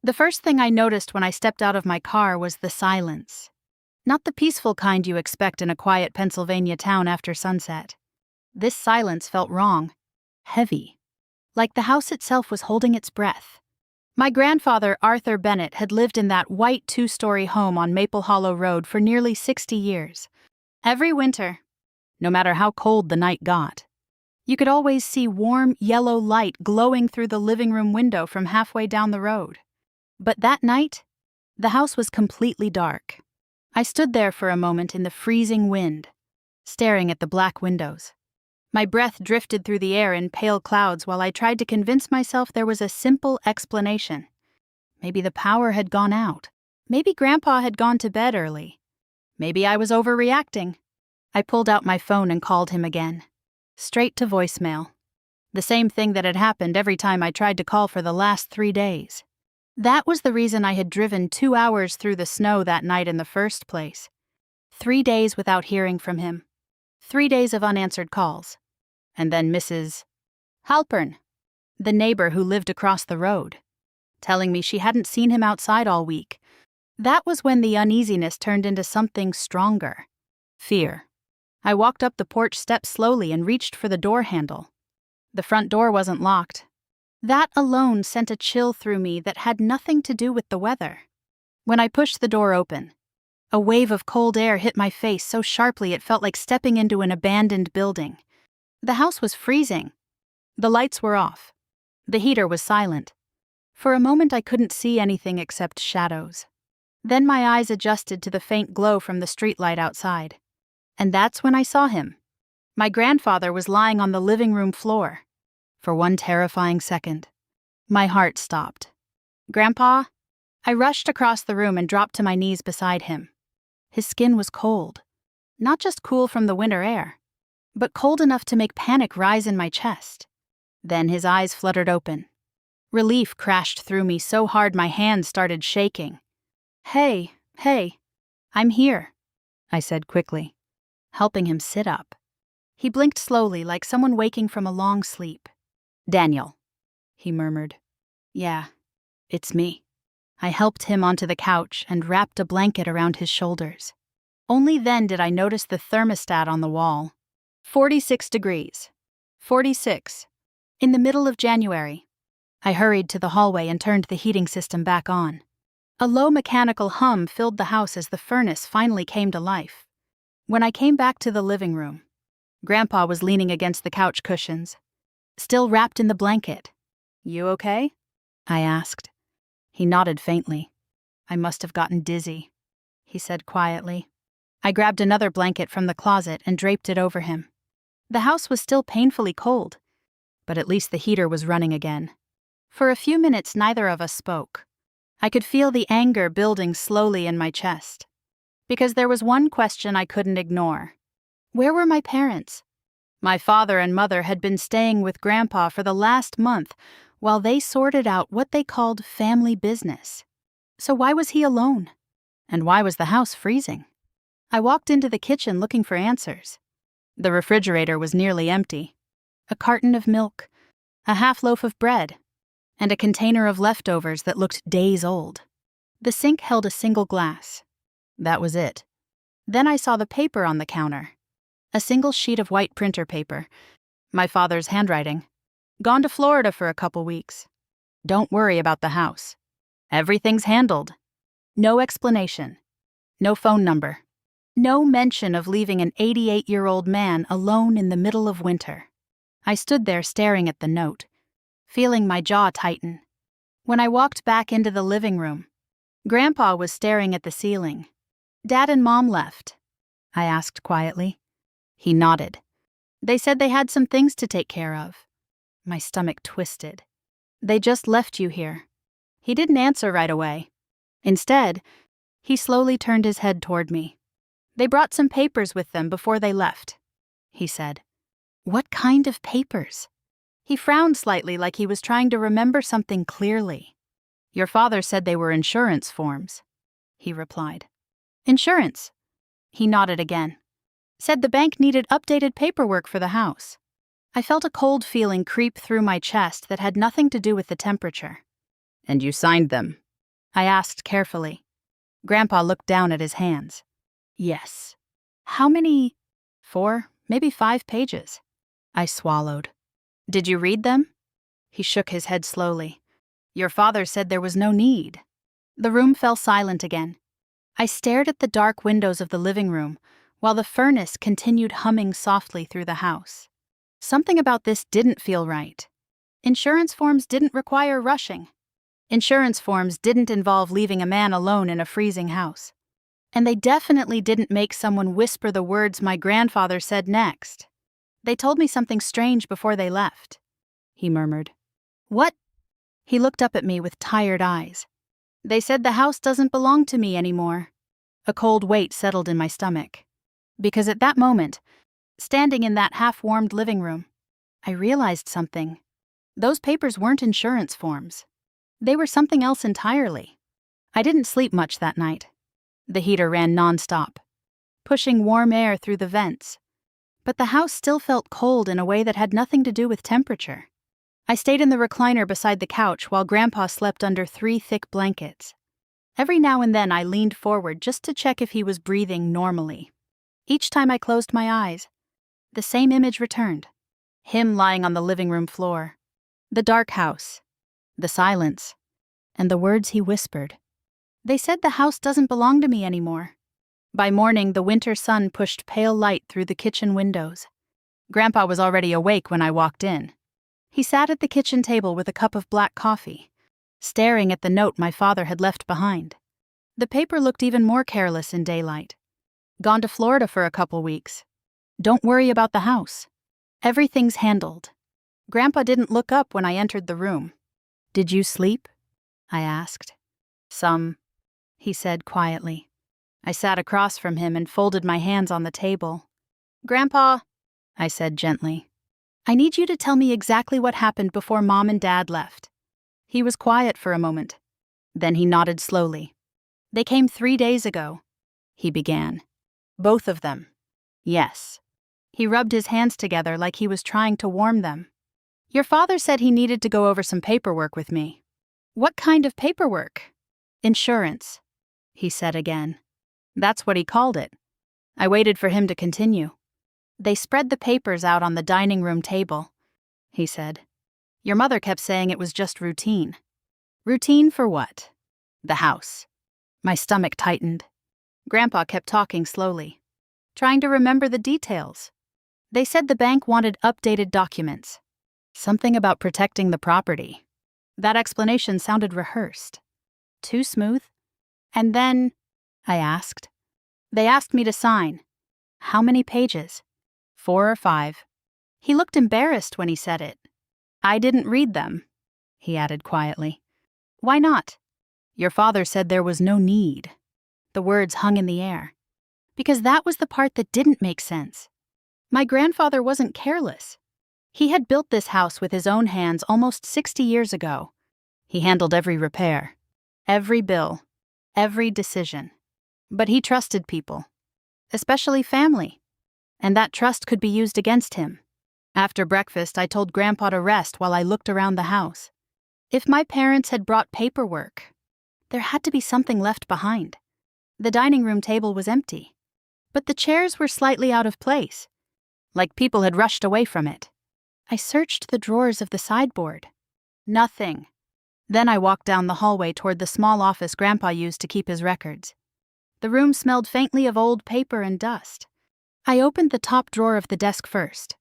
The first thing I noticed when I stepped out of my car was the silence. Not the peaceful kind you expect in a quiet Pennsylvania town after sunset. This silence felt wrong, heavy, like the house itself was holding its breath. My grandfather, Arthur Bennett, had lived in that white 2-story home on Maple Hollow Road for nearly 60 years. Every winter, no matter how cold the night got, you could always see warm, yellow light glowing through the living room window from halfway down the road. But that night, the house was completely dark. I stood there for a moment in the freezing wind, staring at the black windows. My breath drifted through the air in pale clouds while I tried to convince myself there was a simple explanation. Maybe the power had gone out. Maybe Grandpa had gone to bed early. Maybe I was overreacting. I pulled out my phone and called him again. Straight to voicemail. The same thing that had happened every time I tried to call for the last 3 days. That was the reason I had driven 2 hours through the snow that night in the first place. 3 days without hearing from him. 3 days of unanswered calls. And then Mrs. Halpern, the neighbor who lived across the road, telling me she hadn't seen him outside all week. That was when the uneasiness turned into something stronger. Fear. I walked up the porch steps slowly and reached for the door handle. The front door wasn't locked. That alone sent a chill through me that had nothing to do with the weather. When I pushed the door open, a wave of cold air hit my face so sharply it felt like stepping into an abandoned building. The house was freezing. The lights were off. The heater was silent. For a moment I couldn't see anything except shadows. Then my eyes adjusted to the faint glow from the streetlight outside. And that's when I saw him. My grandfather was lying on the living room floor. For one terrifying second, my heart stopped. Grandpa? I rushed across the room and dropped to my knees beside him. His skin was cold. Not just cool from the winter air, but cold enough to make panic rise in my chest. Then his eyes fluttered open. Relief crashed through me so hard my hands started shaking. Hey, I'm here, I said quickly, helping him sit up. He blinked slowly like someone waking from a long sleep. Daniel, he murmured. Yeah, it's me. I helped him onto the couch and wrapped a blanket around his shoulders. Only then did I notice the thermostat on the wall. 46 degrees. 46. In the middle of January. I hurried to the hallway and turned the heating system back on. A low mechanical hum filled the house as the furnace finally came to life. When I came back to the living room, Grandpa was leaning against the couch cushions, still wrapped in the blanket. You okay? I asked. He nodded faintly. I must have gotten dizzy, he said quietly. I grabbed another blanket from the closet and draped it over him. The house was still painfully cold, but at least the heater was running again. For a few minutes, neither of us spoke. I could feel the anger building slowly in my chest, because there was one question I couldn't ignore. Where were my parents? My father and mother had been staying with Grandpa for the last month while they sorted out what they called family business. So why was he alone? And why was the house freezing? I walked into the kitchen looking for answers. The refrigerator was nearly empty. A carton of milk, a half loaf of bread, and a container of leftovers that looked days old. The sink held a single glass. That was it. Then I saw the paper on the counter. A single sheet of white printer paper. My father's handwriting. Gone to Florida for a couple weeks. Don't worry about the house. Everything's handled. No explanation. No phone number. No mention of leaving an 88-year-old man alone in the middle of winter. I stood there staring at the note, feeling my jaw tighten. When I walked back into the living room, Grandpa was staring at the ceiling. Dad and Mom left, I asked quietly. He nodded. They said they had some things to take care of. My stomach twisted. They just left you here. He didn't answer right away. Instead, he slowly turned his head toward me. They brought some papers with them before they left, he said. What kind of papers? He frowned slightly like he was trying to remember something clearly. Your father said they were insurance forms, he replied. Insurance? He nodded again. Said the bank needed updated paperwork for the house. I felt a cold feeling creep through my chest that had nothing to do with the temperature. And you signed them, I asked carefully. Grandpa looked down at his hands. Yes. How many? 4, maybe 5 pages. I swallowed. Did you read them? He shook his head slowly. Your father said there was no need. The room fell silent again. I stared at the dark windows of the living room, while the furnace continued humming softly through the house. Something about this didn't feel right. Insurance forms didn't require rushing. Insurance forms didn't involve leaving a man alone in a freezing house. And they definitely didn't make someone whisper the words my grandfather said next. They told me something strange before they left, he murmured. What? He looked up at me with tired eyes. They said the house doesn't belong to me anymore. A cold weight settled in my stomach. Because at that moment, standing in that half-warmed living room, I realized something. Those papers weren't insurance forms. They were something else entirely. I didn't sleep much that night. The heater ran nonstop, pushing warm air through the vents. But the house still felt cold in a way that had nothing to do with temperature. I stayed in the recliner beside the couch while Grandpa slept under 3 thick blankets. Every now and then I leaned forward just to check if he was breathing normally. Each time I closed my eyes, the same image returned. Him lying on the living room floor. The dark house. The silence. And the words he whispered. They said the house doesn't belong to me anymore. By morning, the winter sun pushed pale light through the kitchen windows. Grandpa was already awake when I walked in. He sat at the kitchen table with a cup of black coffee, staring at the note my father had left behind. The paper looked even more careless in daylight. Gone to Florida for a couple weeks. Don't worry about the house. Everything's handled. Grandpa didn't look up when I entered the room. Did you sleep? I asked. Some, he said quietly. I sat across from him and folded my hands on the table. Grandpa, I said gently, I need you to tell me exactly what happened before Mom and Dad left. He was quiet for a moment. Then he nodded slowly. They came 3 days ago, he began. Both of them. Yes. He rubbed his hands together like he was trying to warm them. Your father said he needed to go over some paperwork with me. What kind of paperwork? Insurance, he said again. That's what he called it. I waited for him to continue. They spread the papers out on the dining room table, he said. Your mother kept saying it was just routine. Routine for what? The house. My stomach tightened. Grandpa kept talking slowly, trying to remember the details. They said the bank wanted updated documents. Something about protecting the property. That explanation sounded rehearsed. Too smooth? And then, I asked. They asked me to sign. How many pages? 4 or 5. He looked embarrassed when he said it. I didn't read them, he added quietly. Why not? Your father said there was no need. The words hung in the air. Because that was the part that didn't make sense. My grandfather wasn't careless. He had built this house with his own hands almost 60 years ago. He handled every repair, every bill, every decision. But he trusted people, especially family, and that trust could be used against him. After breakfast, I told Grandpa to rest while I looked around the house. If my parents had brought paperwork, there had to be something left behind. The dining room table was empty, but the chairs were slightly out of place, like people had rushed away from it. I searched the drawers of the sideboard. Nothing. Then I walked down the hallway toward the small office Grandpa used to keep his records. The room smelled faintly of old paper and dust. I opened the top drawer of the desk first.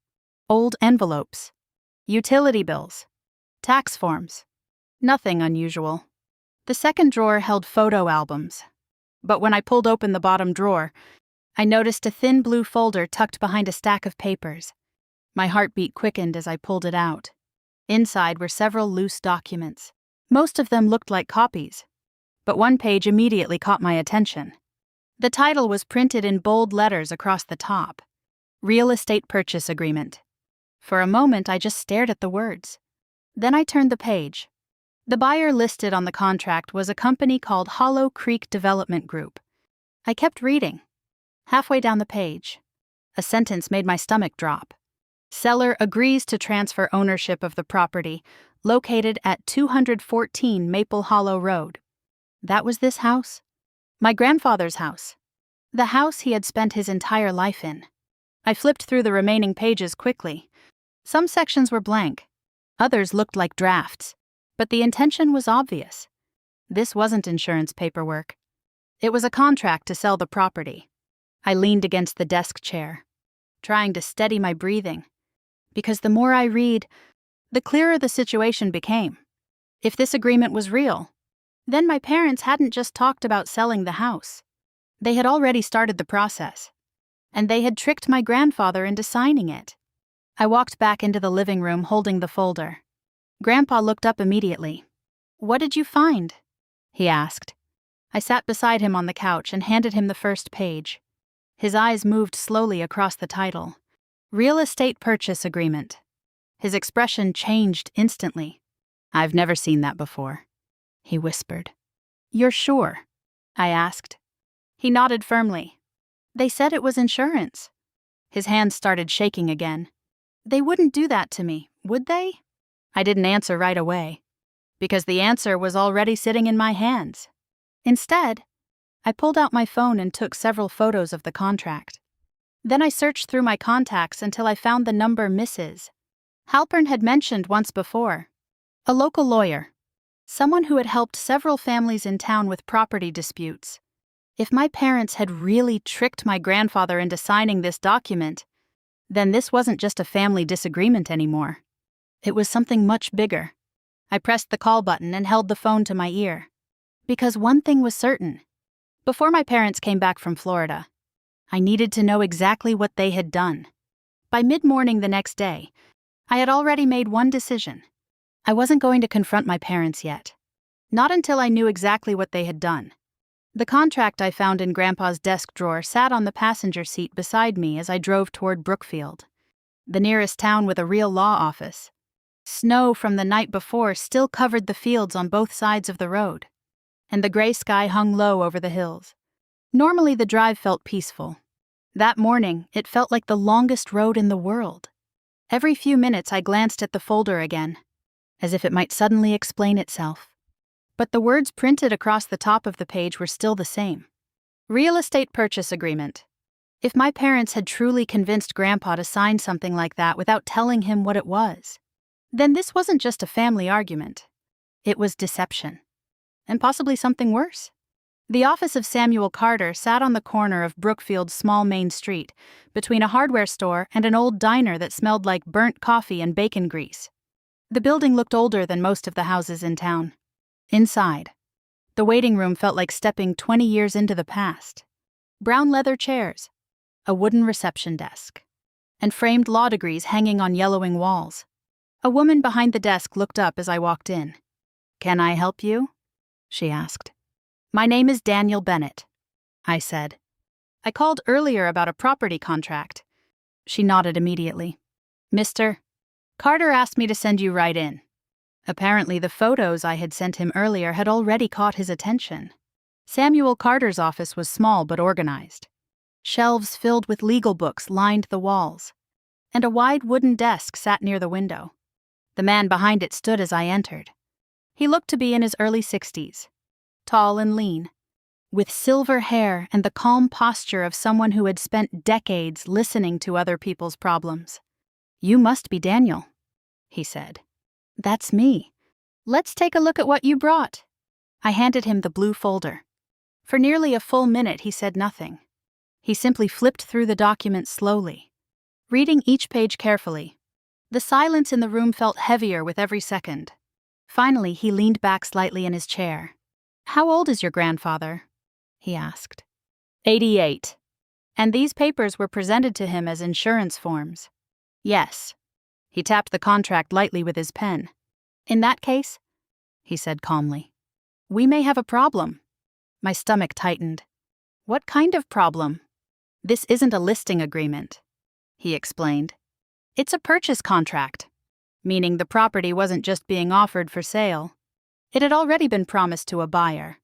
Old envelopes. Utility bills. Tax forms. Nothing unusual. The second drawer held photo albums. But when I pulled open the bottom drawer, I noticed a thin blue folder tucked behind a stack of papers. My heartbeat quickened as I pulled it out. Inside were several loose documents. Most of them looked like copies, but one page immediately caught my attention. The title was printed in bold letters across the top. Real Estate Purchase Agreement. For a moment, I just stared at the words. Then I turned the page. The buyer listed on the contract was a company called Hollow Creek Development Group. I kept reading. Halfway down the page, a sentence made my stomach drop. Seller agrees to transfer ownership of the property located at 214 Maple Hollow Road. That was this house? My grandfather's house. The house he had spent his entire life in. I flipped through the remaining pages quickly. Some sections were blank. Others looked like drafts. But the intention was obvious. This wasn't insurance paperwork. It was a contract to sell the property. I leaned against the desk chair, trying to steady my breathing. Because the more I read, the clearer the situation became. If this agreement was real, then my parents hadn't just talked about selling the house. They had already started the process. And they had tricked my grandfather into signing it. I walked back into the living room holding the folder. Grandpa looked up immediately. "What did you find?" he asked. I sat beside him on the couch and handed him the first page. His eyes moved slowly across the title. Real Estate Purchase Agreement. His expression changed instantly. "I've never seen that before," he whispered. "You're sure?" I asked. He nodded firmly. "They said it was insurance." His hands started shaking again. "They wouldn't do that to me, would they?" I didn't answer right away, because the answer was already sitting in my hands. Instead, I pulled out my phone and took several photos of the contract. Then I searched through my contacts until I found the number Mrs. Halpern had mentioned once before. A local lawyer. Someone who had helped several families in town with property disputes. If my parents had really tricked my grandfather into signing this document, then this wasn't just a family disagreement anymore. It was something much bigger. I pressed the call button and held the phone to my ear. Because one thing was certain. Before my parents came back from Florida, I needed to know exactly what they had done. By mid-morning the next day, I had already made one decision. I wasn't going to confront my parents yet. Not until I knew exactly what they had done. The contract I found in Grandpa's desk drawer sat on the passenger seat beside me as I drove toward Brookfield, the nearest town with a real law office. Snow from the night before still covered the fields on both sides of the road, and the gray sky hung low over the hills. Normally the drive felt peaceful. That morning, it felt like the longest road in the world. Every few minutes I glanced at the folder again, as if it might suddenly explain itself. But the words printed across the top of the page were still the same. Real Estate Purchase Agreement. If my parents had truly convinced Grandpa to sign something like that without telling him what it was, then this wasn't just a family argument. It was deception. And possibly something worse. The office of Samuel Carter sat on the corner of Brookfield's small main street, between a hardware store and an old diner that smelled like burnt coffee and bacon grease. The building looked older than most of the houses in town. Inside, the waiting room felt like stepping 20 years into the past. Brown leather chairs, a wooden reception desk, and framed law degrees hanging on yellowing walls. A woman behind the desk looked up as I walked in. "Can I help you?" she asked. "My name is Daniel Bennett," I said. "I called earlier about a property contract." She nodded immediately. "Mr. Carter asked me to send you right in." Apparently the photos I had sent him earlier had already caught his attention. Samuel Carter's office was small but organized. Shelves filled with legal books lined the walls, and a wide wooden desk sat near the window. The man behind it stood as I entered. He looked to be in his early 60s, tall and lean, with silver hair and the calm posture of someone who had spent decades listening to other people's problems. "You must be Daniel," he said. "That's me. Let's take a look at what you brought." I handed him the blue folder. For nearly a full minute he said nothing. He simply flipped through the document slowly, reading each page carefully. The silence in the room felt heavier with every second. Finally, he leaned back slightly in his chair. "How old is your grandfather?" he asked. 88. And these papers were presented to him as insurance forms. "Yes." He tapped the contract lightly with his pen. "In that case," he said calmly, "we may have a problem." My stomach tightened. "What kind of problem?" "This isn't a listing agreement," he explained. "It's a purchase contract, meaning the property wasn't just being offered for sale. It had already been promised to a buyer."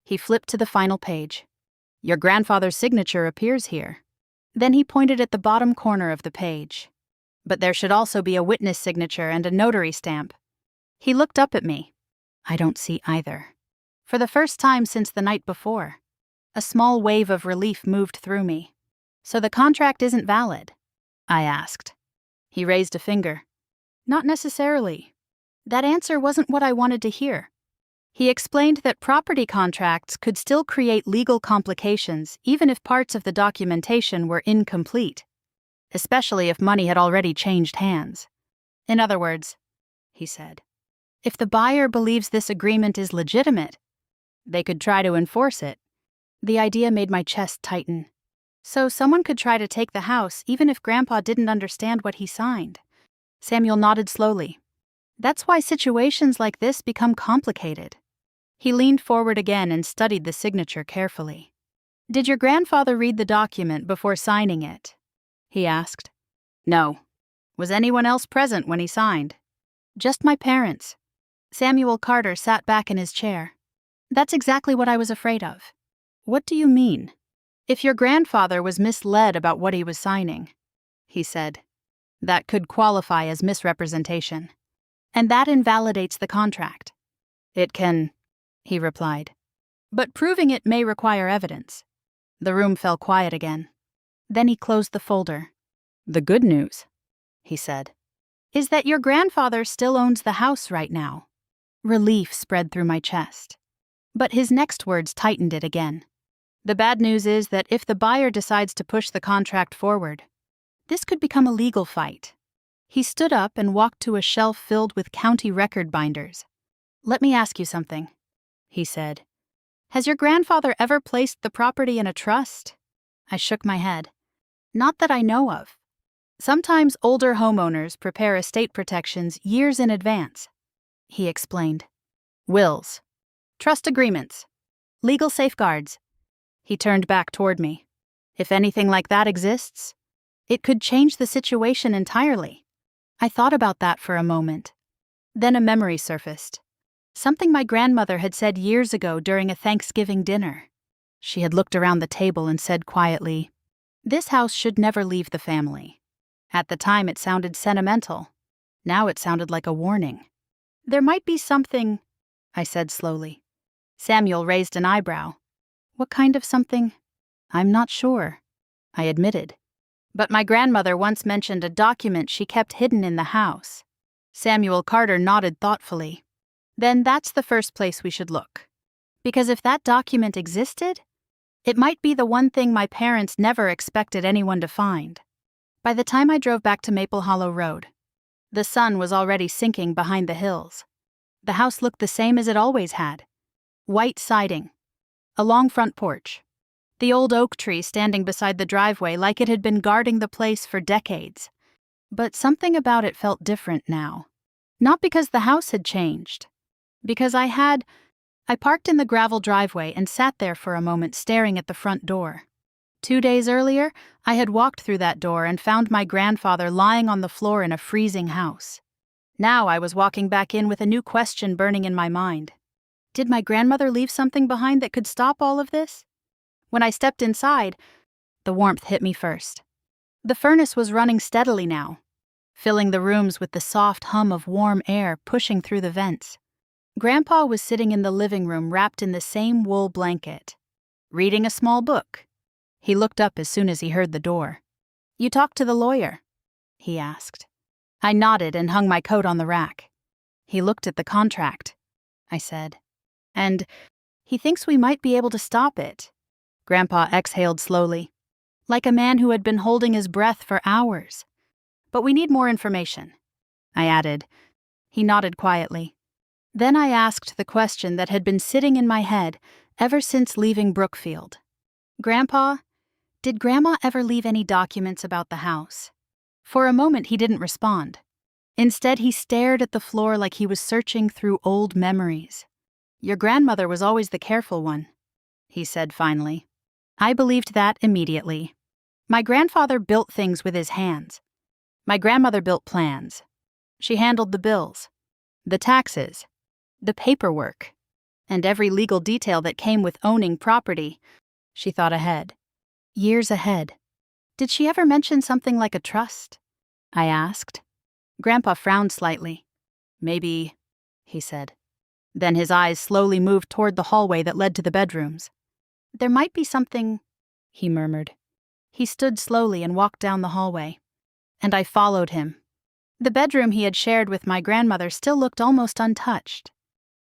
He flipped to the final page. "Your grandfather's signature appears here." Then he pointed at the bottom corner of the page. "But there should also be a witness signature and a notary stamp." He looked up at me. "I don't see either." For the first time since the night before, a small wave of relief moved through me. "So the contract isn't valid?" I asked. He raised a finger. "Not necessarily. That answer wasn't what I wanted to hear." He explained that property contracts could still create legal complications even if parts of the documentation were incomplete, especially if money had already changed hands. "In other words," he said, "if the buyer believes this agreement is legitimate, they could try to enforce it." The idea made my chest tighten. So someone could try to take the house even if Grandpa didn't understand what he signed. Samuel nodded slowly. "That's why situations like this become complicated." He leaned forward again and studied the signature carefully. "Did your grandfather read the document before signing it?" he asked. "No." "Was anyone else present when he signed?" "Just my parents." Samuel Carter sat back in his chair. "That's exactly what I was afraid of." "What do you mean?" "If your grandfather was misled about what he was signing," he said, "that could qualify as misrepresentation. And that invalidates the contract." "It can," he replied. "But proving it may require evidence." The room fell quiet again. Then he closed the folder. "The good news," he said, "is that your grandfather still owns the house right now." Relief spread through my chest. But his next words tightened it again. "The bad news is that if the buyer decides to push the contract forward, this could become a legal fight." He stood up and walked to a shelf filled with county record binders. "Let me ask you something," he said. "Has your grandfather ever placed the property in a trust?" I shook my head. "Not that I know of. Sometimes older homeowners prepare estate protections years in advance," he explained. "Wills, trust agreements, legal safeguards." He turned back toward me. "If anything like that exists, it could change the situation entirely." I thought about that for a moment. Then a memory surfaced. Something my grandmother had said years ago during a Thanksgiving dinner. She had looked around the table and said quietly, "This house should never leave the family." At the time it sounded sentimental. Now it sounded like a warning. "There might be something," I said slowly. Samuel raised an eyebrow. "What kind of something?" "I'm not sure," I admitted. "But my grandmother once mentioned a document she kept hidden in the house." Samuel Carter nodded thoughtfully. "Then that's the first place we should look. Because if that document existed, it might be the one thing my parents never expected anyone to find." By the time I drove back to Maple Hollow Road, the sun was already sinking behind the hills. The house looked the same as it always had. White siding, a long front porch, the old oak tree standing beside the driveway like it had been guarding the place for decades. But something about it felt different now. Not because the house had changed. Because I parked in the gravel driveway and sat there for a moment staring at the front door. 2 days earlier, I had walked through that door and found my grandfather lying on the floor in a freezing house. Now I was walking back in with a new question burning in my mind. Did my grandmother leave something behind that could stop all of this? When I stepped inside, the warmth hit me first. The furnace was running steadily now, filling the rooms with the soft hum of warm air pushing through the vents. Grandpa was sitting in the living room wrapped in the same wool blanket, reading a small book. He looked up as soon as he heard the door. "You talked to the lawyer?" he asked. I nodded and hung my coat on the rack. "He looked at the contract," I said. "And he thinks we might be able to stop it." Grandpa exhaled slowly, like a man who had been holding his breath for hours. "But we need more information," I added. He nodded quietly. Then I asked the question that had been sitting in my head ever since leaving Brookfield. "Grandpa, did Grandma ever leave any documents about the house?" For a moment he didn't respond. Instead, he stared at the floor like he was searching through old memories. "Your grandmother was always the careful one," he said finally. I believed that immediately. My grandfather built things with his hands. My grandmother built plans. She handled the bills, the taxes, the paperwork, and every legal detail that came with owning property. She thought ahead. Years ahead. "Did she ever mention something like a trust?" I asked. Grandpa frowned slightly. "Maybe," he said. Then his eyes slowly moved toward the hallway that led to the bedrooms. "There might be something," he murmured. He stood slowly and walked down the hallway. And I followed him. The bedroom he had shared with my grandmother still looked almost untouched.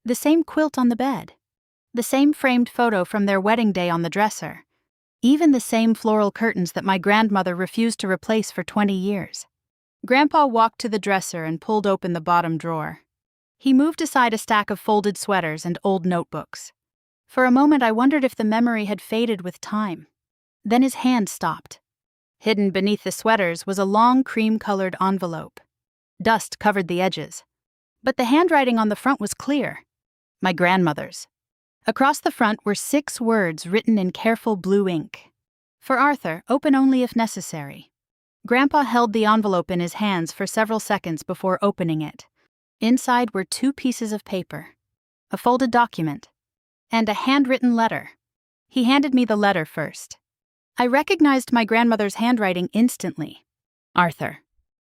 The same quilt on the bed. The same framed photo from their wedding day on the dresser. Even the same floral curtains that my grandmother refused to replace for 20 years. Grandpa walked to the dresser and pulled open the bottom drawer. He moved aside a stack of folded sweaters and old notebooks. For a moment I wondered if the memory had faded with time. Then his hand stopped. Hidden beneath the sweaters was a long cream-colored envelope. Dust covered the edges. But the handwriting on the front was clear. My grandmother's. Across the front were 6 words written in careful blue ink. "For Arthur, open only if necessary." Grandpa held the envelope in his hands for several seconds before opening it. Inside were 2 pieces of paper, a folded document, and a handwritten letter. He handed me the letter first. I recognized my grandmother's handwriting instantly. "Arthur,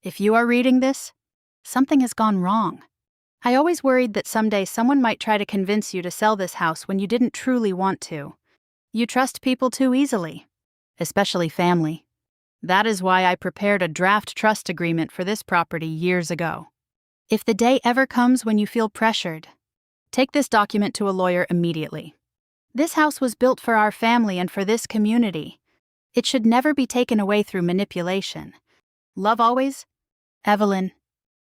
if you are reading this, something has gone wrong. I always worried that someday someone might try to convince you to sell this house when you didn't truly want to. You trust people too easily, especially family. That is why I prepared a draft trust agreement for this property years ago. If the day ever comes when you feel pressured, take this document to a lawyer immediately. This house was built for our family and for this community. It should never be taken away through manipulation. Love always, Evelyn."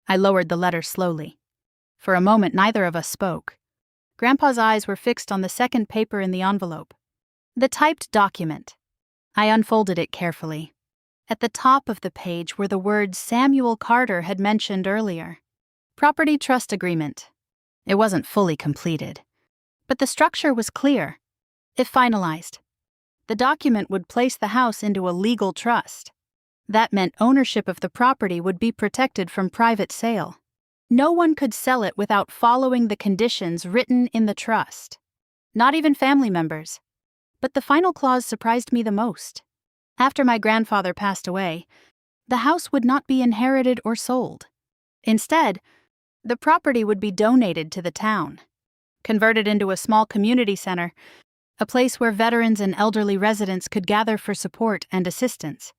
I lowered the letter slowly. For a moment, neither of us spoke. Grandpa's eyes were fixed on the second paper in the envelope. The typed document. I unfolded it carefully. At the top of the page were the words Samuel Carter had mentioned earlier. Property trust agreement. It wasn't fully completed, but the structure was clear. If finalized, the document would place the house into a legal trust. That meant ownership of the property would be protected from private sale. No one could sell it without following the conditions written in the trust. Not even family members. But the final clause surprised me the most. After my grandfather passed away, the house would not be inherited or sold. Instead, the property would be donated to the town, converted into a small community center, a place where veterans and elderly residents could gather for support and assistance.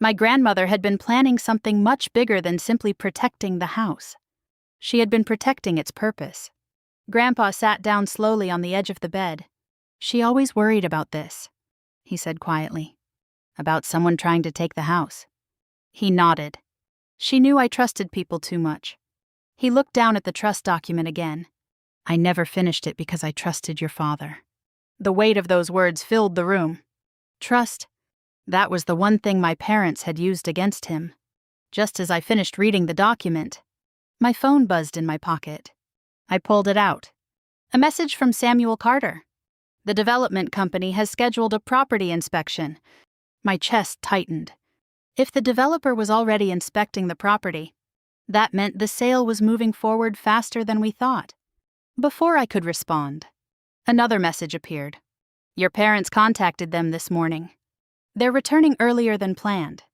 My grandmother had been planning something much bigger than simply protecting the house. She had been protecting its purpose. Grandpa sat down slowly on the edge of the bed. "She always worried about this," he said quietly. "About someone trying to take the house." He nodded. She knew I trusted people too much. He looked down at the trust document again. "I never finished it because I trusted your father." The weight of those words filled the room. Trust. That was the one thing my parents had used against him. Just as I finished reading the document, my phone buzzed in my pocket. I pulled it out. A message from Samuel Carter. "The development company has scheduled a property inspection." My chest tightened. If the developer was already inspecting the property, that meant the sale was moving forward faster than we thought. Before I could respond, another message appeared. "Your parents contacted them this morning. They're returning earlier than planned."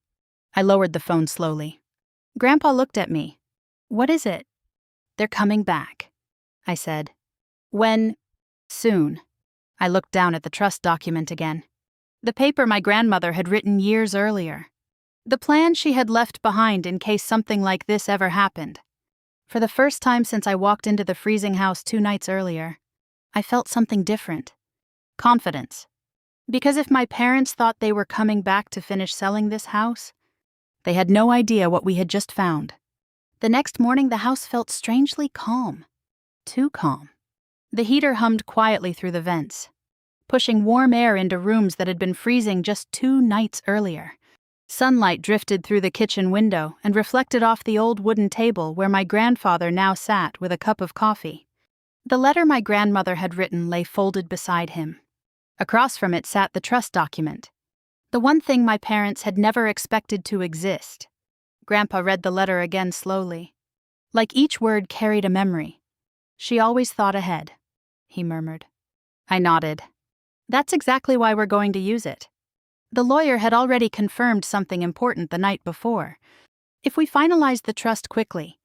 I lowered the phone slowly. Grandpa looked at me. "What is it?" "They're coming back," I said. "When?" "Soon." I looked down at the trust document again. The paper my grandmother had written years earlier. The plan she had left behind in case something like this ever happened. For the first time since I walked into the freezing house 2 nights earlier, I felt something different. Confidence. Because if my parents thought they were coming back to finish selling this house, they had no idea what we had just found. The next morning, the house felt strangely calm. Too calm. The heater hummed quietly through the vents, pushing warm air into rooms that had been freezing just 2 nights earlier. Sunlight drifted through the kitchen window and reflected off the old wooden table where my grandfather now sat with a cup of coffee. The letter my grandmother had written lay folded beside him. Across from it sat the trust document, the one thing my parents had never expected to exist. Grandpa read the letter again slowly. Like each word carried a memory. "She always thought ahead," he murmured. I nodded. "That's exactly why we're going to use it." The lawyer had already confirmed something important the night before. If we finalized the trust quickly,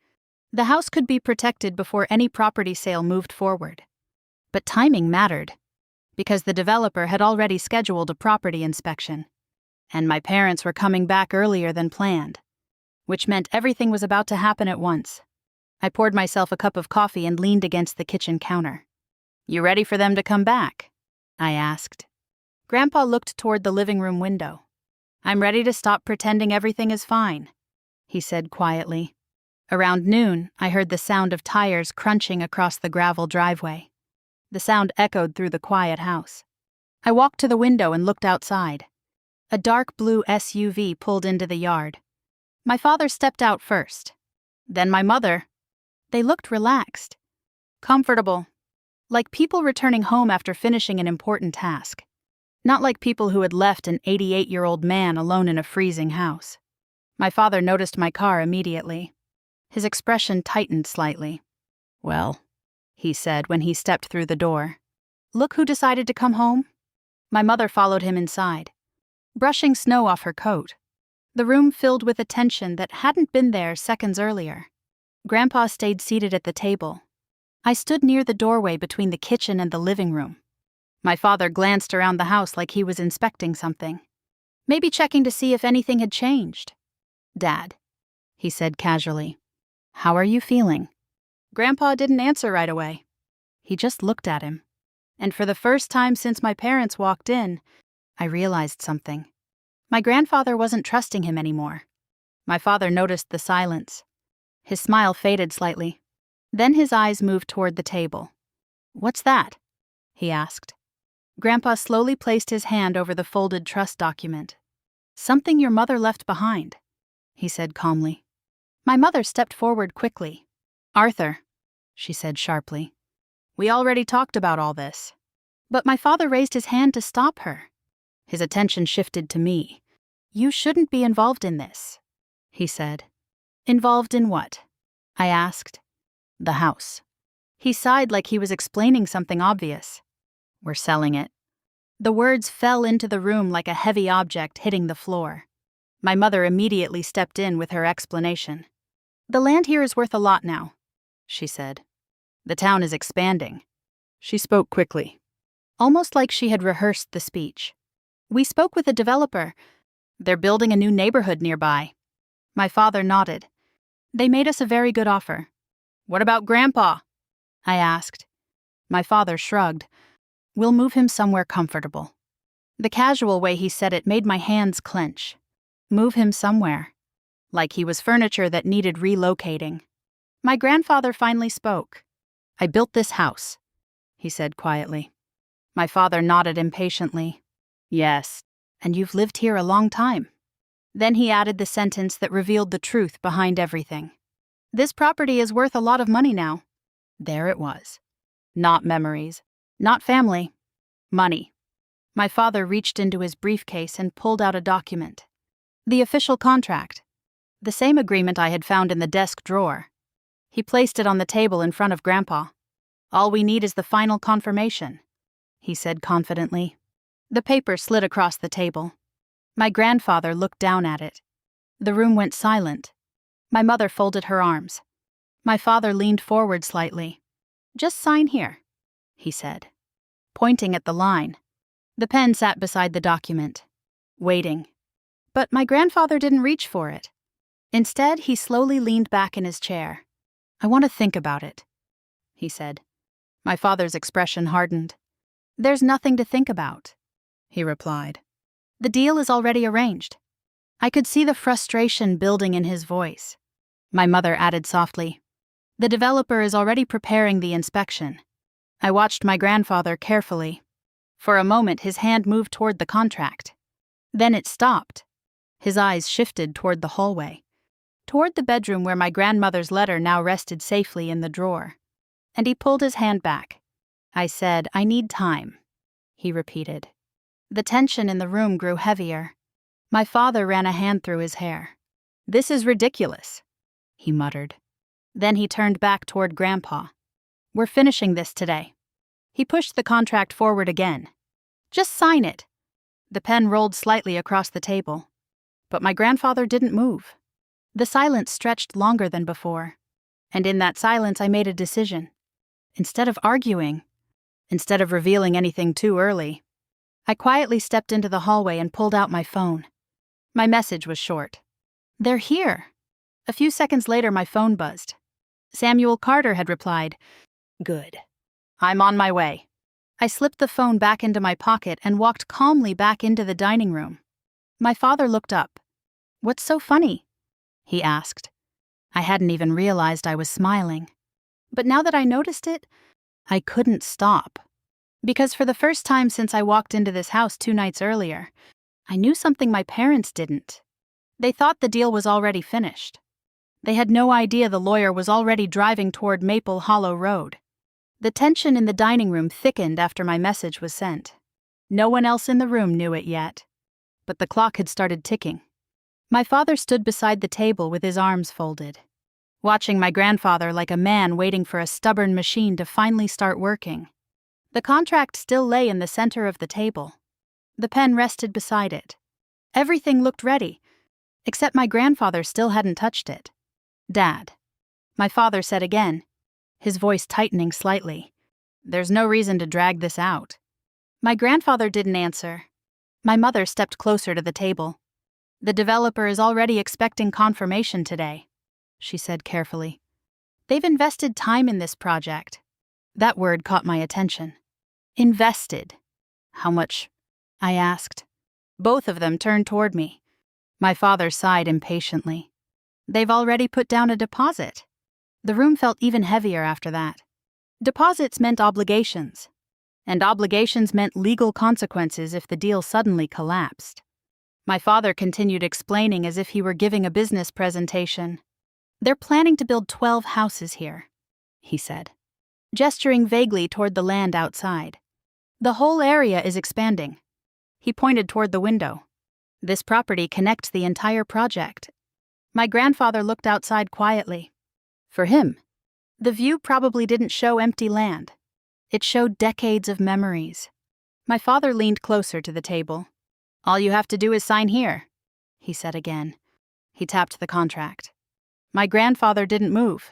The house could be protected before any property sale moved forward. But timing mattered, because the developer had already scheduled a property inspection, and my parents were coming back earlier than planned, which meant everything was about to happen at once. I poured myself a cup of coffee and leaned against the kitchen counter. "You ready for them to come back?" I asked. Grandpa looked toward the living room window. "I'm ready to stop pretending everything is fine," he said quietly. Around noon, I heard the sound of tires crunching across the gravel driveway. The sound echoed through the quiet house. I walked to the window and looked outside. A dark blue SUV pulled into the yard. My father stepped out first. Then my mother. They looked relaxed, comfortable, like people returning home after finishing an important task. Not like people who had left an 88-year-old man alone in a freezing house. My father noticed my car immediately. His expression tightened slightly. "Well," he said when he stepped through the door. "Look who decided to come home." My mother followed him inside, brushing snow off her coat. The room filled with a tension that hadn't been there seconds earlier. Grandpa stayed seated at the table. I stood near the doorway between the kitchen and the living room. My father glanced around the house like he was inspecting something, maybe checking to see if anything had changed. "Dad," he said casually, "how are you feeling?" Grandpa didn't answer right away. He just looked at him. And for the first time since my parents walked in, I realized something. My grandfather wasn't trusting him anymore. My father noticed the silence. His smile faded slightly. Then his eyes moved toward the table. "What's that?" he asked. Grandpa slowly placed his hand over the folded trust document. "Something your mother left behind," he said calmly. My mother stepped forward quickly. "Arthur," she said sharply, "we already talked about all this." But my father raised his hand to stop her. His attention shifted to me. "You shouldn't be involved in this," he said. "Involved in what?" I asked. "The house." He sighed like he was explaining something obvious. "We're selling it." The words fell into the room like a heavy object hitting the floor. My mother immediately stepped in with her explanation. "The land here is worth a lot now," she said. "The town is expanding." She spoke quickly, almost like she had rehearsed the speech. "We spoke with a developer. They're building a new neighborhood nearby." My father nodded. "They made us a very good offer." "What about Grandpa?" I asked. My father shrugged. "We'll move him somewhere comfortable." The casual way he said it made my hands clench. Move him somewhere. Like he was furniture that needed relocating. My grandfather finally spoke. "I built this house," he said quietly. My father nodded impatiently. "Yes, and you've lived here a long time." Then he added the sentence that revealed the truth behind everything. "This property is worth a lot of money now." There it was. Not memories. Not family. Money. My father reached into his briefcase and pulled out a document. The official contract. The same agreement I had found in the desk drawer. He placed it on the table in front of Grandpa. "All we need is the final confirmation," he said confidently. The paper slid across the table. My grandfather looked down at it. The room went silent. My mother folded her arms. My father leaned forward slightly. "Just sign here," he said, pointing at the line. The pen sat beside the document, waiting. But my grandfather didn't reach for it. Instead, he slowly leaned back in his chair. "I want to think about it," he said. My father's expression hardened. "There's nothing to think about," he replied. "The deal is already arranged." I could see the frustration building in his voice. My mother added softly, "The developer is already preparing the inspection." I watched my grandfather carefully. For a moment, his hand moved toward the contract. Then it stopped. His eyes shifted toward the hallway, toward the bedroom where my grandmother's letter now rested safely in the drawer. And he pulled his hand back. "I said, I need time," he repeated. The tension in the room grew heavier. My father ran a hand through his hair. "This is ridiculous," he muttered. Then he turned back toward Grandpa. "We're finishing this today." He pushed the contract forward again. "Just sign it." The pen rolled slightly across the table. But my grandfather didn't move. The silence stretched longer than before. And in that silence, I made a decision. Instead of arguing, instead of revealing anything too early, I quietly stepped into the hallway and pulled out my phone. My message was short. "They're here." A few seconds later, my phone buzzed. Samuel Carter had replied, "Good. I'm on my way." I slipped the phone back into my pocket and walked calmly back into the dining room. My father looked up. "What's so funny?" he asked. I hadn't even realized I was smiling. But now that I noticed it, I couldn't stop. Because for the first time since I walked into this house 2 nights earlier, I knew something my parents didn't. They thought the deal was already finished. They had no idea the lawyer was already driving toward Maple Hollow Road. The tension in the dining room thickened after my message was sent. No one else in the room knew it yet. But the clock had started ticking. My father stood beside the table with his arms folded, watching my grandfather like a man waiting for a stubborn machine to finally start working. The contract still lay in the center of the table. The pen rested beside it. Everything looked ready, except my grandfather still hadn't touched it. "Dad," my father said again, his voice tightening slightly. "There's no reason to drag this out." My grandfather didn't answer. My mother stepped closer to the table. "The developer is already expecting confirmation today," she said carefully. "They've invested time in this project." That word caught my attention. Invested. "How much?" I asked. Both of them turned toward me. My father sighed impatiently. "They've already put down a deposit." The room felt even heavier after that. Deposits meant obligations, and obligations meant legal consequences if the deal suddenly collapsed. My father continued explaining as if he were giving a business presentation. "They're planning to build 12 houses here," he said, gesturing vaguely toward the land outside. "The whole area is expanding." He pointed toward the window. "This property connects the entire project." My grandfather looked outside quietly. For him, the view probably didn't show empty land. It showed decades of memories. My father leaned closer to the table. "All you have to do is sign here," he said again. He tapped the contract. My grandfather didn't move.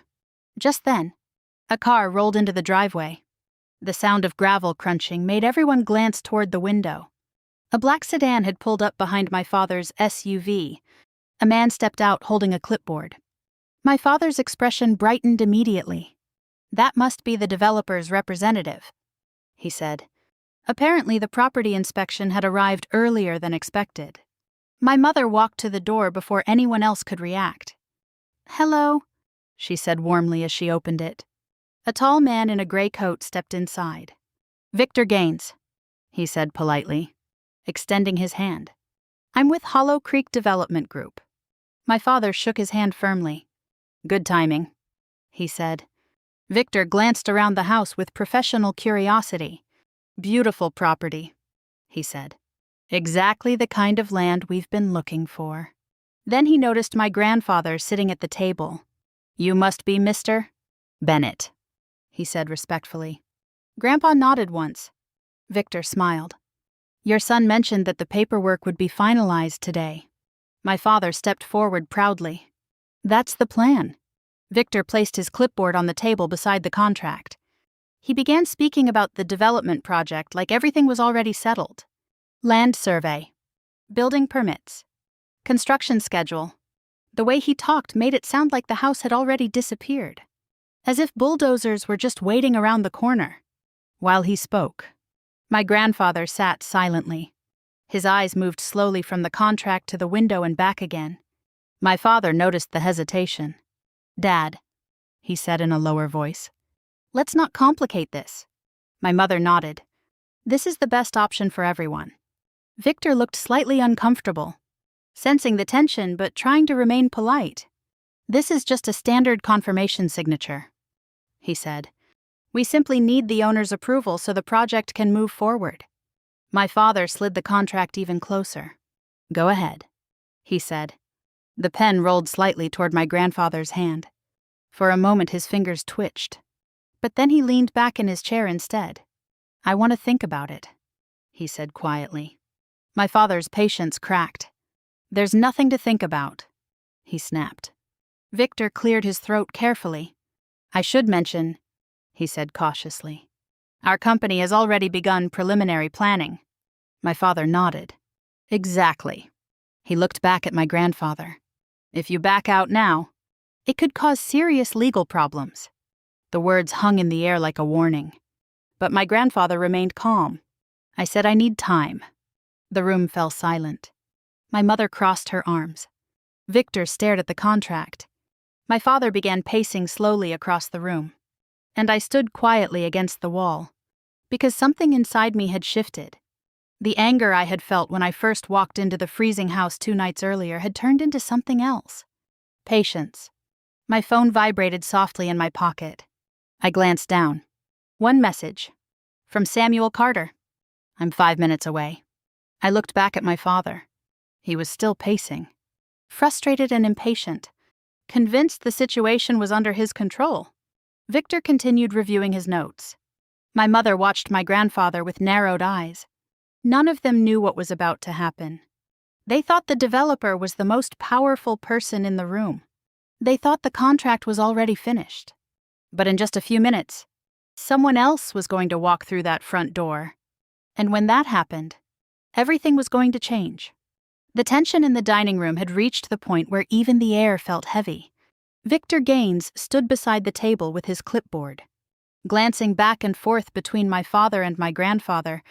Just then, a car rolled into the driveway. The sound of gravel crunching made everyone glance toward the window. A black sedan had pulled up behind my father's SUV. A man stepped out holding a clipboard. My father's expression brightened immediately. "That must be the developer's representative," he said. Apparently, the property inspection had arrived earlier than expected. My mother walked to the door before anyone else could react. "Hello," she said warmly as she opened it. A tall man in a gray coat stepped inside. "Victor Gaines," he said politely, extending his hand. "I'm with Hollow Creek Development Group." My father shook his hand firmly. "Good timing," he said. Victor glanced around the house with professional curiosity. "Beautiful property," he said. "Exactly the kind of land we've been looking for." Then he noticed my grandfather sitting at the table. "You must be Mr. Bennett," he said respectfully. Grandpa nodded once. Victor smiled. "Your son mentioned that the paperwork would be finalized today." My father stepped forward proudly. "That's the plan." Victor placed his clipboard on the table beside the contract. He began speaking about the development project like everything was already settled. Land survey, building permits, construction schedule. The way he talked made it sound like the house had already disappeared, as if bulldozers were just waiting around the corner. While he spoke, my grandfather sat silently. His eyes moved slowly from the contract to the window and back again. My father noticed the hesitation. "Dad," he said in a lower voice, "let's not complicate this." My mother nodded. "This is the best option for everyone." Victor looked slightly uncomfortable, sensing the tension but trying to remain polite. "This is just a standard confirmation signature," he said. "We simply need the owner's approval so the project can move forward." My father slid the contract even closer. "Go ahead," he said. The pen rolled slightly toward my grandfather's hand. For a moment his fingers twitched, but then he leaned back in his chair instead. "I want to think about it," he said quietly. My father's patience cracked. "There's nothing to think about," he snapped. Victor cleared his throat carefully. I should mention, he said cautiously, our company has already begun preliminary planning. My father nodded. Exactly. He looked back at my grandfather. If you back out now, it could cause serious legal problems. The words hung in the air like a warning. But my grandfather remained calm. I said I need time. The room fell silent. My mother crossed her arms. Victor stared at the contract. My father began pacing slowly across the room. And I stood quietly against the wall, because something inside me had shifted. The anger I had felt when I first walked into the freezing house 2 nights earlier had turned into something else. Patience. My phone vibrated softly in my pocket. I glanced down. One message. From Samuel Carter. I'm 5 minutes away. I looked back at my father. He was still pacing. Frustrated and impatient. Convinced the situation was under his control. Victor continued reviewing his notes. My mother watched my grandfather with narrowed eyes. None of them knew what was about to happen. They thought the developer was the most powerful person in the room. They thought the contract was already finished. But in just a few minutes, someone else was going to walk through that front door. And when that happened, everything was going to change. The tension in the dining room had reached the point where even the air felt heavy. Victor Gaines stood beside the table with his clipboard, glancing back and forth between my father and my grandfather,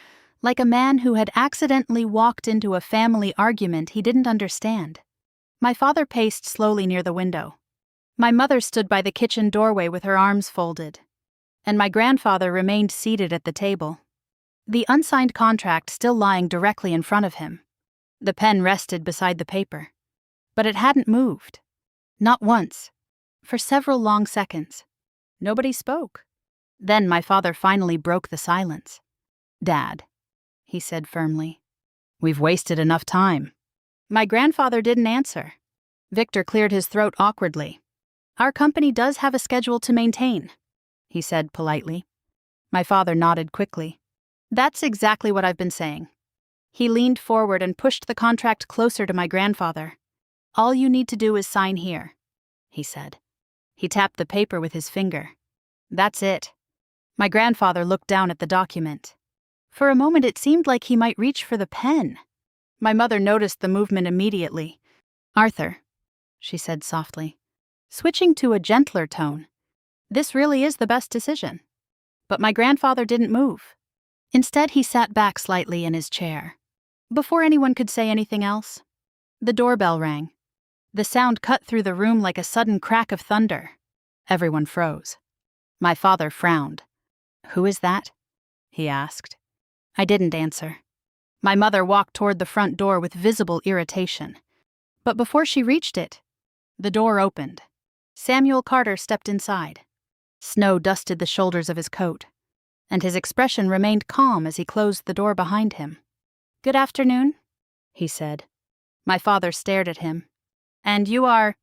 like a man who had accidentally walked into a family argument he didn't understand. My father paced slowly near the window. My mother stood by the kitchen doorway with her arms folded, and my grandfather remained seated at the table, the unsigned contract still lying directly in front of him. The pen rested beside the paper, but it hadn't moved. Not once. For several long seconds. Nobody spoke. Then my father finally broke the silence. Dad, he said firmly, we've wasted enough time. My grandfather didn't answer. Victor cleared his throat awkwardly. Our company does have a schedule to maintain, he said politely. My father nodded quickly. That's exactly what I've been saying. He leaned forward and pushed the contract closer to my grandfather. All you need to do is sign here, he said. He tapped the paper with his finger. That's it. My grandfather looked down at the document. For a moment it seemed like he might reach for the pen. My mother noticed the movement immediately. Arthur, she said softly, switching to a gentler tone. This really is the best decision. But my grandfather didn't move. Instead, he sat back slightly in his chair. Before anyone could say anything else, the doorbell rang. The sound cut through the room like a sudden crack of thunder. Everyone froze. My father frowned. Who is that? He asked. I didn't answer. My mother walked toward the front door with visible irritation. But before she reached it, the door opened. Samuel Carter stepped inside. Snow dusted the shoulders of his coat, and his expression remained calm as he closed the door behind him. Good afternoon, he said. My father stared at him. And you are?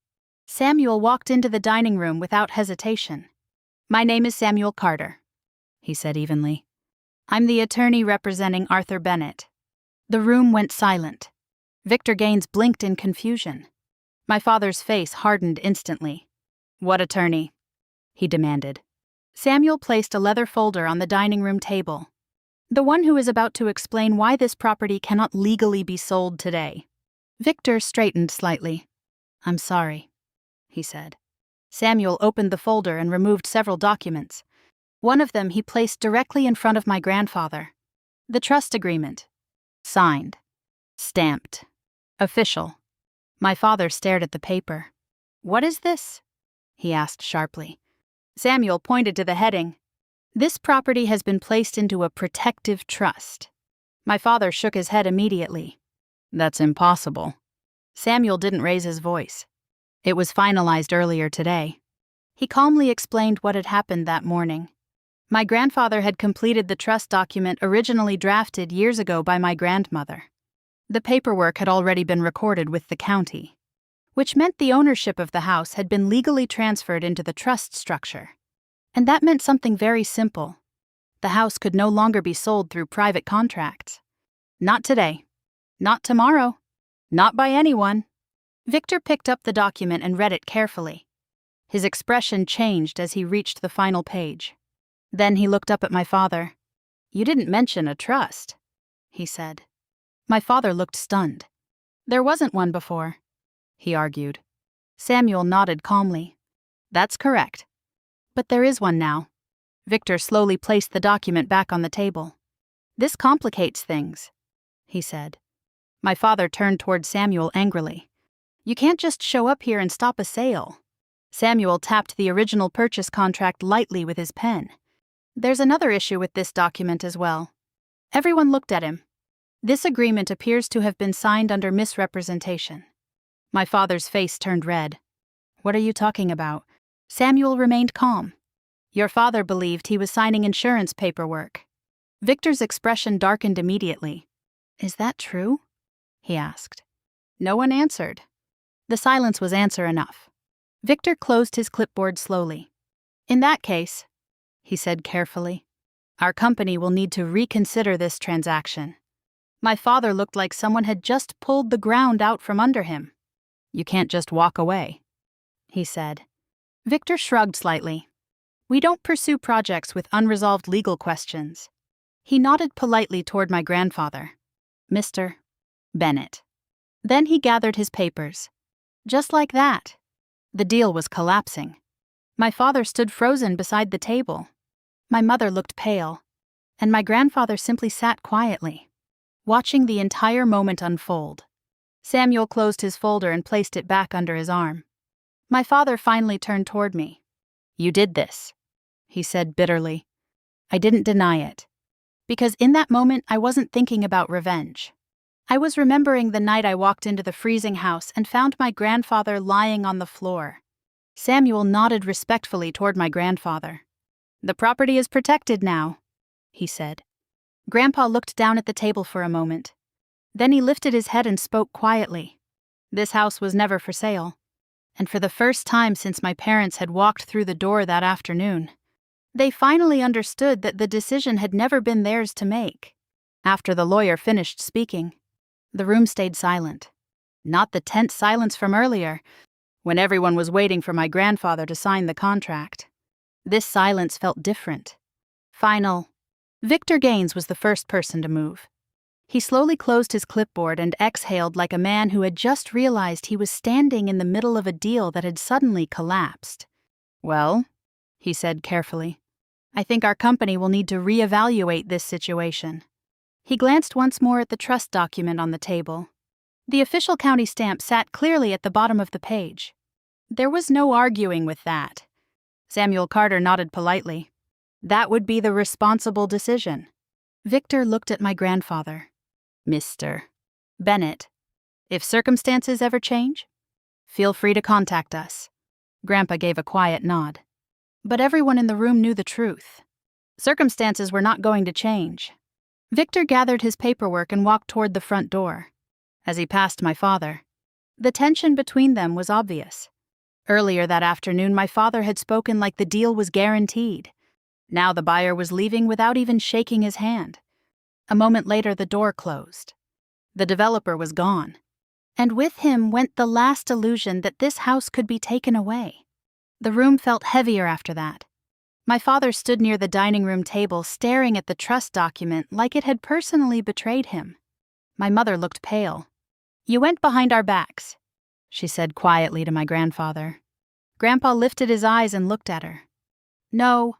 Samuel walked into the dining room without hesitation. My name is Samuel Carter, he said evenly. I'm the attorney representing Arthur Bennett. The room went silent. Victor Gaines blinked in confusion. My father's face hardened instantly. What attorney? He demanded. Samuel placed a leather folder on the dining room table. The one who is about to explain why this property cannot legally be sold today. Victor straightened slightly. I'm sorry, he said. Samuel opened the folder and removed several documents. One of them he placed directly in front of my grandfather. The trust agreement. Signed. Stamped. Official. My father stared at the paper. What is this? He asked sharply. Samuel pointed to the heading. This property has been placed into a protective trust. My father shook his head immediately. That's impossible. Samuel didn't raise his voice. It was finalized earlier today. He calmly explained what had happened that morning. My grandfather had completed the trust document originally drafted years ago by my grandmother. The paperwork had already been recorded with the county, which meant the ownership of the house had been legally transferred into the trust structure. And that meant something very simple. The house could no longer be sold through private contracts. Not today. Not tomorrow. Not by anyone. Victor picked up the document and read it carefully. His expression changed as he reached the final page. Then he looked up at my father. "You didn't mention a trust," he said. My father looked stunned. "There wasn't one before," he argued. Samuel nodded calmly. "That's correct. But there is one now." Victor slowly placed the document back on the table. "This complicates things," he said. My father turned toward Samuel angrily. "You can't just show up here and stop a sale." Samuel tapped the original purchase contract lightly with his pen. "There's another issue with this document as well." Everyone looked at him. "This agreement appears to have been signed under misrepresentation." My father's face turned red. "What are you talking about?" Samuel remained calm. "Your father believed he was signing insurance paperwork." Victor's expression darkened immediately. "Is that true?" he asked. No one answered. The silence was answer enough. Victor closed his clipboard slowly. "In that case," he said carefully, "our company will need to reconsider this transaction." My father looked like someone had just pulled the ground out from under him. "You can't just walk away," he said. Victor shrugged slightly. "We don't pursue projects with unresolved legal questions." He nodded politely toward my grandfather. "Mr. Bennett." Then he gathered his papers. Just like that, the deal was collapsing. My father stood frozen beside the table. My mother looked pale, and my grandfather simply sat quietly, watching the entire moment unfold. Samuel closed his folder and placed it back under his arm. My father finally turned toward me. "You did this," he said bitterly. I didn't deny it, because in that moment I wasn't thinking about revenge. I was remembering the night I walked into the freezing house and found my grandfather lying on the floor. Samuel nodded respectfully toward my grandfather. "The property is protected now," he said. Grandpa looked down at the table for a moment. Then he lifted his head and spoke quietly. "This house was never for sale." And for the first time since my parents had walked through the door that afternoon, they finally understood that the decision had never been theirs to make. After the lawyer finished speaking, the room stayed silent. Not the tense silence from earlier, when everyone was waiting for my grandfather to sign the contract. This silence felt different. Final. Victor Gaines was the first person to move. He slowly closed his clipboard and exhaled like a man who had just realized he was standing in the middle of a deal that had suddenly collapsed. "Well," he said carefully, "I think our company will need to reevaluate this situation." He glanced once more at the trust document on the table. The official county stamp sat clearly at the bottom of the page. There was no arguing with that. Samuel Carter nodded politely. That would be the responsible decision. Victor looked at my grandfather. "Mr. Bennett, if circumstances ever change, feel free to contact us." Grandpa gave a quiet nod. But everyone in the room knew the truth. Circumstances were not going to change. Victor gathered his paperwork and walked toward the front door. As he passed my father, the tension between them was obvious. Earlier that afternoon, my father had spoken like the deal was guaranteed. Now the buyer was leaving without even shaking his hand. A moment later, the door closed. The developer was gone. And with him went the last illusion that this house could be taken away. The room felt heavier after that. My father stood near the dining room table, staring at the trust document like it had personally betrayed him. My mother looked pale. "You went behind our backs," she said quietly to my grandfather. Grandpa lifted his eyes and looked at her. "No,"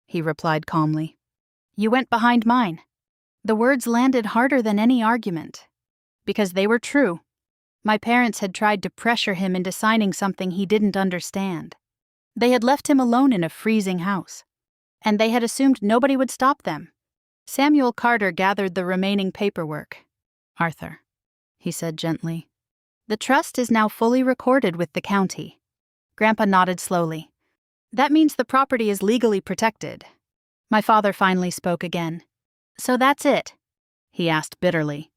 he replied calmly. "You went behind mine." The words landed harder than any argument, because they were true. My parents had tried to pressure him into signing something he didn't understand. They had left him alone in a freezing house, and they had assumed nobody would stop them. Samuel Carter gathered the remaining paperwork. "Arthur," he said gently, "the trust is now fully recorded with the county." Grandpa nodded slowly. "That means the property is legally protected." My father finally spoke again. "So that's it?" he asked bitterly.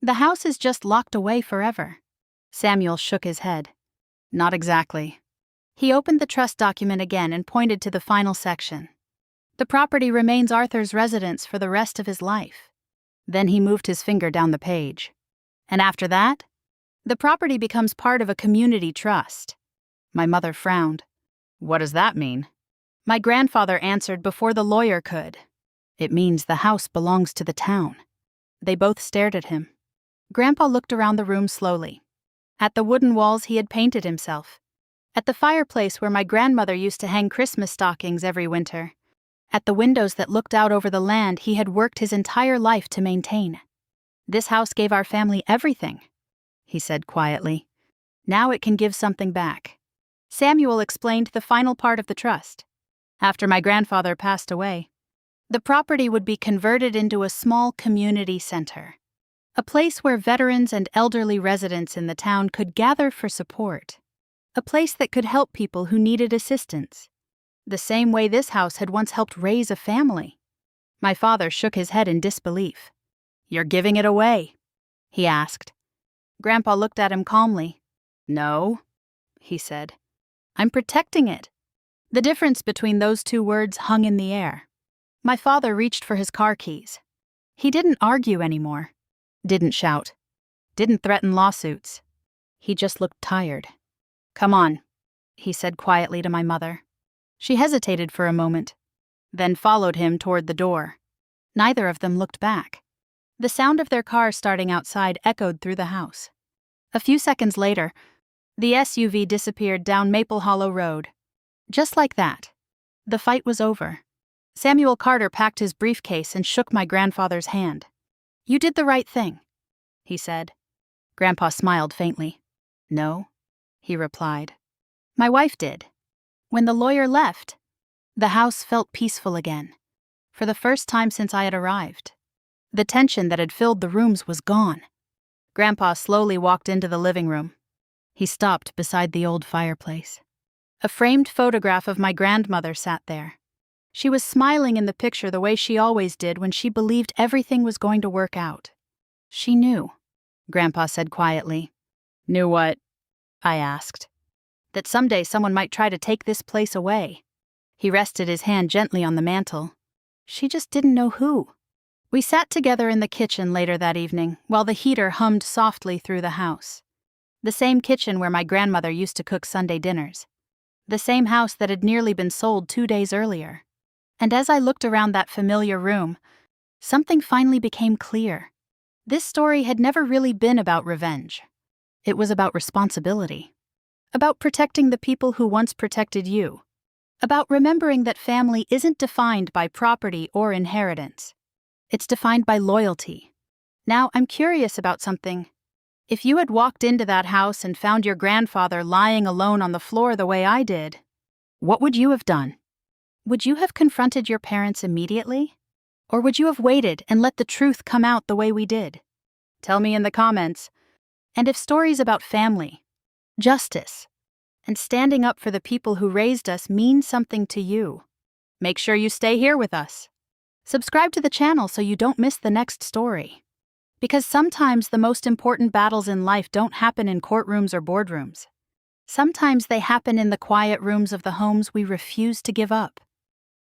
"The house is just locked away forever?" Samuel shook his head. "Not exactly." He opened the trust document again and pointed to the final section. "The property remains Arthur's residence for the rest of his life." Then he moved his finger down the page. "And after that, the property becomes part of a community trust." My mother frowned. What does that mean? My grandfather answered before the lawyer could. It means the house belongs to the town. They both stared at him. Grandpa looked around the room slowly. At the wooden walls he had painted himself. At the fireplace where my grandmother used to hang Christmas stockings every winter. At the windows that looked out over the land he had worked his entire life to maintain. This house gave our family everything, he said quietly. Now it can give something back. Samuel explained the final part of the trust. After my grandfather passed away, the property would be converted into a small community center, a place where veterans and elderly residents in the town could gather for support, a place that could help people who needed assistance, the same way this house had once helped raise a family. My father shook his head in disbelief. "You're giving it away?" he asked. Grandpa looked at him calmly. "No," he said. "I'm protecting it." The difference between those two words hung in the air. My father reached for his car keys. He didn't argue anymore, didn't shout, didn't threaten lawsuits. He just looked tired. "Come on," he said quietly to my mother. She hesitated for a moment, then followed him toward the door. Neither of them looked back. The sound of their car starting outside echoed through the house. A few seconds later, the SUV disappeared down Maple Hollow Road. Just like that, the fight was over. Samuel Carter packed his briefcase and shook my grandfather's hand. "You did the right thing," he said. Grandpa smiled faintly. "No," he replied. "My wife did." When the lawyer left, the house felt peaceful again, for the first time since I had arrived. The tension that had filled the rooms was gone. Grandpa slowly walked into the living room. He stopped beside the old fireplace. A framed photograph of my grandmother sat there. She was smiling in the picture the way she always did when she believed everything was going to work out. "She knew," Grandpa said quietly. "Knew what?" I asked. "That someday someone might try to take this place away." He rested his hand gently on the mantel. "She just didn't know who." We sat together in the kitchen later that evening while the heater hummed softly through the house. The same kitchen where my grandmother used to cook Sunday dinners. The same house that had nearly been sold 2 days earlier. And as I looked around that familiar room, something finally became clear. This story had never really been about revenge. It was about responsibility. About protecting the people who once protected you. About remembering that family isn't defined by property or inheritance. It's defined by loyalty. Now, I'm curious about something. If you had walked into that house and found your grandfather lying alone on the floor the way I did, what would you have done? Would you have confronted your parents immediately? Or would you have waited and let the truth come out the way we did? Tell me in the comments. And if stories about family, justice, and standing up for the people who raised us mean something to you, make sure you stay here with us. Subscribe to the channel so you don't miss the next story. Because sometimes the most important battles in life don't happen in courtrooms or boardrooms. Sometimes they happen in the quiet rooms of the homes we refuse to give up.